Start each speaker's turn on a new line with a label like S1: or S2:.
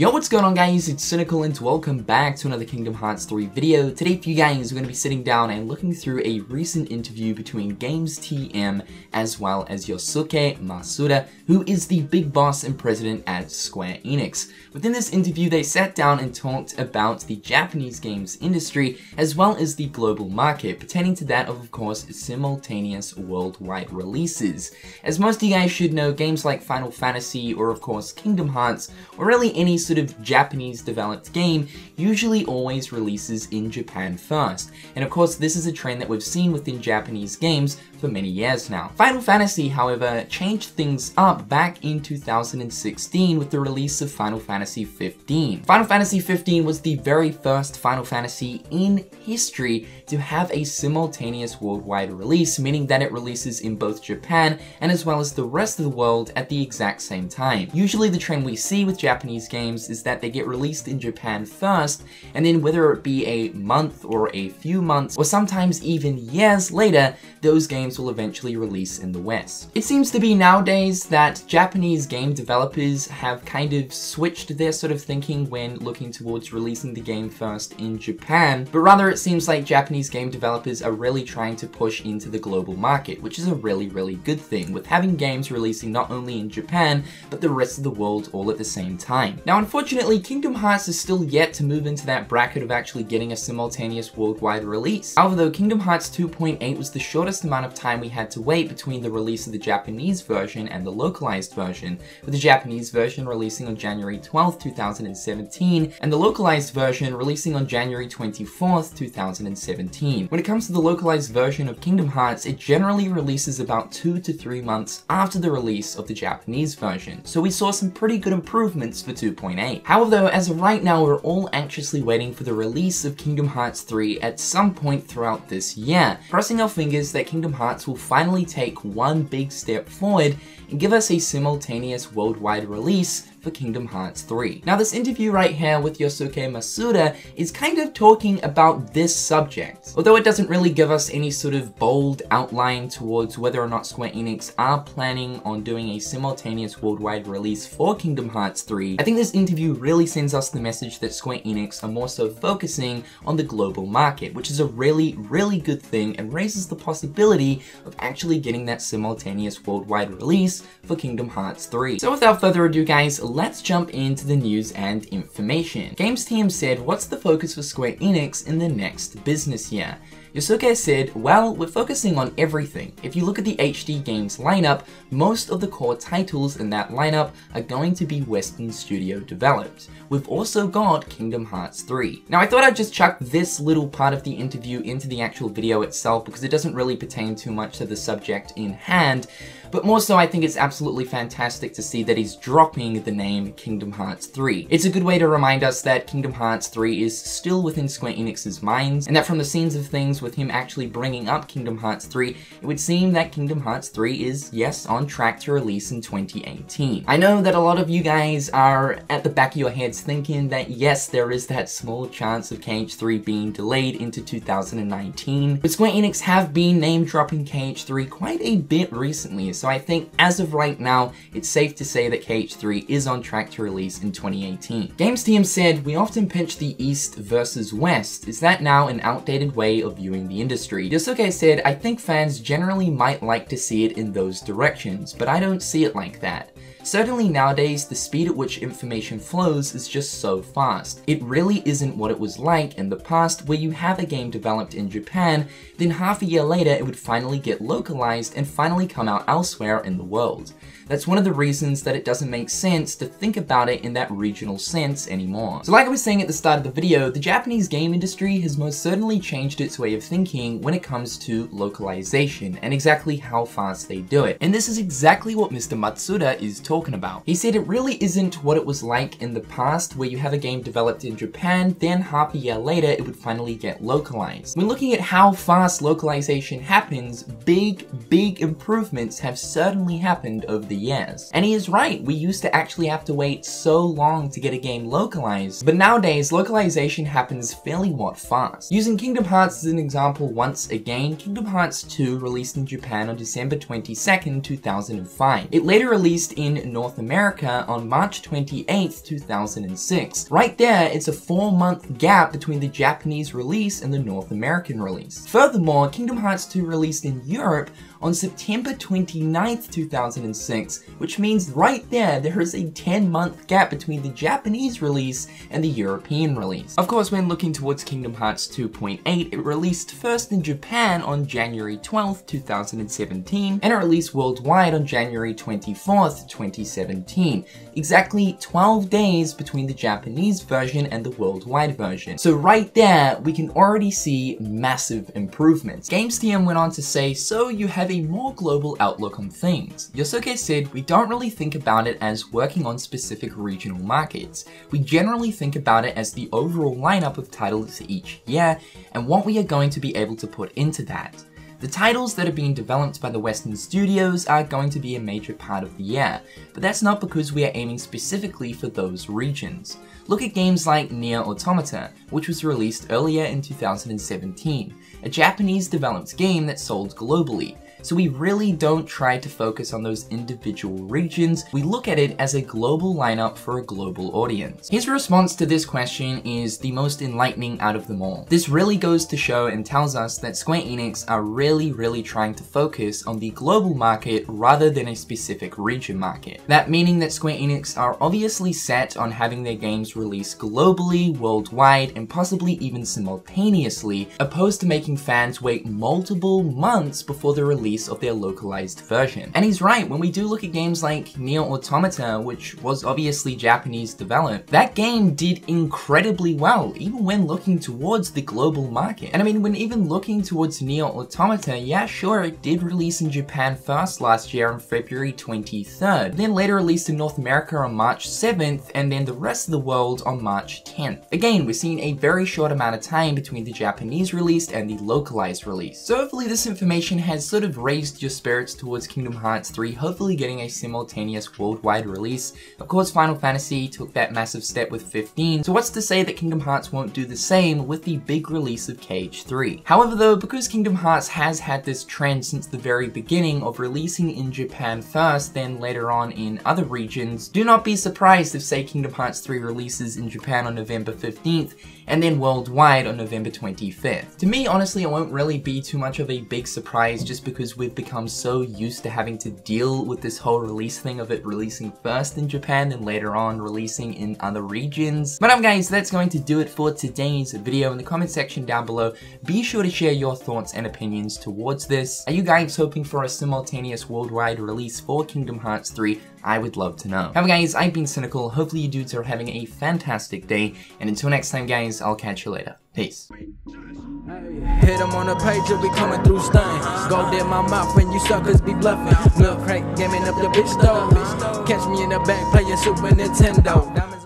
S1: Yo, what's going on guys, it's Cynical and welcome back to another Kingdom Hearts 3 video. Today for you guys, we're going to be sitting down and looking through a recent interview between GamesTM as well as Yosuke Matsuda, who is the big boss and president at Square Enix. Within this interview, they sat down and talked about the Japanese games industry as well as the global market, pertaining to that of course, simultaneous worldwide releases. As most of you guys should know, games like Final Fantasy or of course Kingdom Hearts, or really any sort of Japanese developed game usually always releases in Japan first. And of course this is a trend that we've seen within Japanese games for many years now. Final Fantasy, however, changed things up back in 2016 with the release of Final Fantasy 15. Final Fantasy 15 was the very first Final Fantasy in history to have a simultaneous worldwide release, meaning that it releases in both Japan and as well as the rest of the world at the exact same time. Usually the trend we see with Japanese games is that they get released in Japan first, and then whether it be a month or a few months or sometimes even years later, those games will eventually release in the West. It seems to be nowadays that Japanese game developers have kind of switched their sort of thinking when looking towards releasing the game first in Japan, but rather it seems like Japanese game developers are really trying to push into the global market, which is a really good thing, with having games releasing not only in Japan, but the rest of the world all at the same time. Now unfortunately, Kingdom Hearts is still yet to move into that bracket of actually getting a simultaneous worldwide release. However though, Kingdom Hearts 2.8 was the shortest amount of time we had to wait between the release of the Japanese version and the localized version, with the Japanese version releasing on January 12th, 2017, and the localized version releasing on January 24th, 2017. When it comes to the localized version of Kingdom Hearts, it generally releases about 2 to 3 months after the release of the Japanese version, so we saw some pretty good improvements for 2.8. However though, as of right now, we're all anxiously waiting for the release of Kingdom Hearts 3 at some point throughout this year, crossing our fingers that Kingdom Hearts will finally take one big step forward and give us a simultaneous worldwide release for Kingdom Hearts 3. Now this interview right here with Yosuke Matsuda is kind of talking about this subject, although it doesn't really give us any sort of bold outline towards whether or not Square Enix are planning on doing a simultaneous worldwide release for Kingdom Hearts 3. I think this interview really sends us the message that Square Enix are more so focusing on the global market, which is a really good thing and raises the possibility of actually getting that simultaneous worldwide release for Kingdom Hearts 3. So without further ado guys, let's jump into the news and information. GamesTM said, what's the focus for Square Enix in the next business year? Yosuke said, well, we're focusing on everything. If you look at the HD games lineup, most of the core titles in that lineup are going to be Western studio developed. We've also got Kingdom Hearts 3. Now I thought I'd just chuck this little part of the interview into the actual video itself because it doesn't really pertain too much to the subject in hand, but more so I think it's absolutely fantastic to see that he's dropping the name Kingdom Hearts 3. It's a good way to remind us that Kingdom Hearts 3 is still within Square Enix's minds, and that from the scenes of things with him actually bringing up Kingdom Hearts 3, it would seem that Kingdom Hearts 3 is, yes, on track to release in 2018. I know that a lot of you guys are at the back of your heads thinking that yes, there is that small chance of KH3 being delayed into 2019, but Square Enix have been name dropping KH3 quite a bit recently, so I think as of right now, it's safe to say that KH3 is on track to release in 2018. GamesTM said, we often pitch the East versus West. Is that now an outdated way of viewing the industry? Yosuke said, I think fans generally might like to see it in those directions, but I don't see it like that. Certainly nowadays, the speed at which information flows is just so fast. It really isn't what it was like in the past where you have a game developed in Japan, then half a year later it would finally get localized and finally come out elsewhere in the world. That's one of the reasons that it doesn't make sense to think about it in that regional sense anymore. So like I was saying at the start of the video, the Japanese game industry has most certainly changed its way of thinking when it comes to localization and exactly how fast they do it. And this is exactly what Mr. Matsuda is talking about. He said it really isn't what it was like in the past where you have a game developed in Japan, then half a year later it would finally get localized. When looking at how fast localization happens, big improvements have certainly happened over the years. And he is right, we used to actually have to wait so long to get a game localized, but nowadays localization happens fairly fast. Using Kingdom Hearts as an example once again, Kingdom Hearts 2 released in Japan on December 22nd, 2005. It later released in in North America on March 28th, 2006. Right there, it's a 4-month gap between the Japanese release and the North American release. Furthermore, Kingdom Hearts 2 released in Europe on September 29th, 2006, which means right there is a 10-month gap between the Japanese release and the European release. Of course, when looking towards Kingdom Hearts 2.8, it released first in Japan on January 12th, 2017, and it released worldwide on January 24th, 2017. Exactly 12 days between the Japanese version and the worldwide version. So right there, we can already see massive improvements. GamesTM went on to say, so you have a more global outlook on things. Yosuke said, we don't really think about it as working on specific regional markets. We generally think about it as the overall lineup of titles each year and what we are going to be able to put into that. The titles that are being developed by the Western studios are going to be a major part of the year, but that's not because we are aiming specifically for those regions. Look at games like Nier Automata, which was released earlier in 2017, a Japanese developed game that sold globally. So we really don't try to focus on those individual regions, we look at it as a global lineup for a global audience. His response to this question is the most enlightening out of them all. This really goes to show and tells us that Square Enix are really trying to focus on the global market rather than a specific region market. That meaning that Square Enix are obviously set on having their games released globally, worldwide, and possibly even simultaneously, opposed to making fans wait multiple months before the release of their localized version. And he's right, when we do look at games like Nier Automata, which was obviously Japanese developed, that game did incredibly well, even when looking towards the global market. And I mean, when even looking towards Nier Automata, yeah sure, it did release in Japan first last year on February 23rd, then later released in North America on March 7th, and then the rest of the world on March 10th. Again, we're seeing a very short amount of time between the Japanese release and the localized release. So hopefully this information has sort of raised your spirits towards Kingdom Hearts 3, hopefully getting a simultaneous worldwide release. Of course, Final Fantasy took that massive step with 15, so what's to say that Kingdom Hearts won't do the same with the big release of KH3? However though, because Kingdom Hearts has had this trend since the very beginning of releasing in Japan first, then later on in other regions, do not be surprised if, say, Kingdom Hearts 3 releases in Japan on November 15th, and then worldwide on November 25th. To me, honestly, it won't really be too much of a big surprise just because we've become so used to having to deal with this whole release thing of it releasing first in Japan and later on releasing in other regions. But guys, that's going to do it for today's video. In the comment section down below, be sure to share your thoughts and opinions towards this. Are you guys hoping for a simultaneous worldwide release for Kingdom Hearts 3? I would love to know. However guys, I've been Cynical, hopefully you dudes are having a fantastic day, and until next time guys, I'll catch you later. Peace.
S2: Hit them on the page, you'll be coming through stunning. Gold in my mouth when you suckers be bluffing. Milk crate, gaming up the bitch though. Catch me in the back playing Super Nintendo.